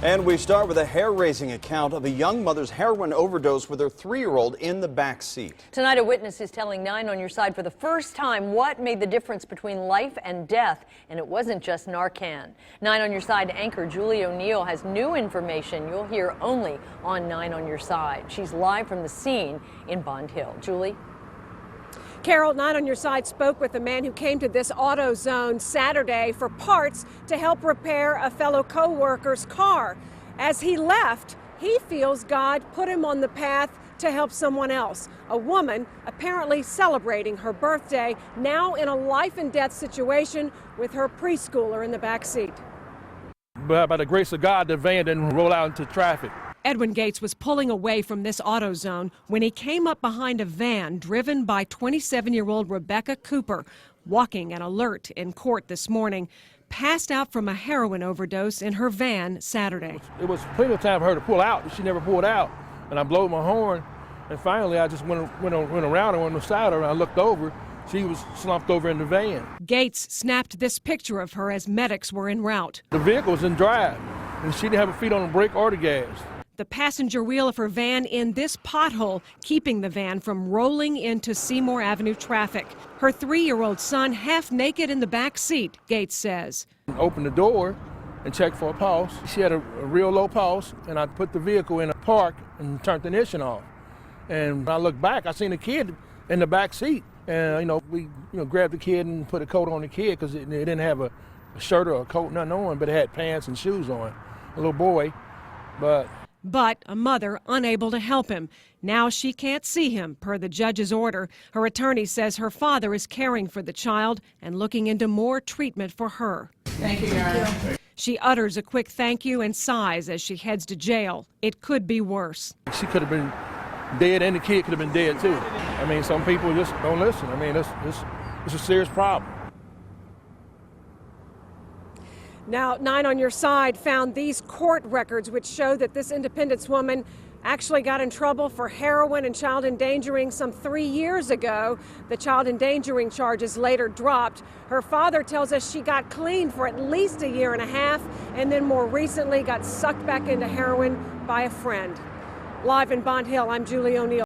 And we start with a hair-raising account of a young mother's heroin overdose with her 3-year-old in the back seat. Tonight, a witness is telling 9 on Your Side for the first time what made the difference between life and death, and it wasn't just Narcan. 9 on Your Side anchor Julie O'Neill has new information you'll hear only on 9 on Your Side. She's live from the scene in Bond Hill. Julie? Carol, 9 on Your Side spoke with a man who came to this auto zone Saturday for parts to help repair a fellow co-worker's car. As he left, he feels God put him on the path to help someone else. A woman apparently celebrating her birthday, now in a life and death situation with her preschooler in the back seat. But by the grace of God, the van didn't roll out into traffic. Edwin Gates was pulling away from this auto zone when he came up behind a van driven by 27-year-old Rebecca Cooper, walking an alert in court this morning, passed out from a heroin overdose in her van Saturday. It was plenty of time for her to pull out, but she never pulled out. And I blowed my horn, and finally I just went around her on the side of her, and I looked over. She was slumped over in the van. Gates snapped this picture of her as medics were en route. The vehicle was in drive, and she didn't have her feet on the brake or the gas. The passenger wheel of her van in this pothole, keeping the van from rolling into Seymour Avenue traffic. Her 3-year-old son half naked in the back seat, Gates says. Opened the door and checked for a pulse. She had a real low pulse, and I put the vehicle in a park and turned the ignition off. And when I looked back, I seen a kid in the back seat. And, we grabbed the kid and put a coat on the kid because it didn't have a shirt or a coat, nothing on, but it had pants and shoes on. A little boy, But a mother unable to help him. Now she can't see him, per the judge's order. Her attorney says her father is caring for the child and looking into more treatment for her. Thank you, Your Honor. She utters a quick thank you and sighs as she heads to jail. It could be worse. She could have been dead, and the kid could have been dead, too. I mean, some people just don't listen. I mean, it's a serious problem. Now, 9 on Your Side found these court records which show that this Independence woman actually got in trouble for heroin and child endangering some 3 years ago. The child endangering charges later dropped. Her father tells us she got clean for at least a year and a half and then more recently got sucked back into heroin by a friend. Live in Bond Hill, I'm Julie O'Neill.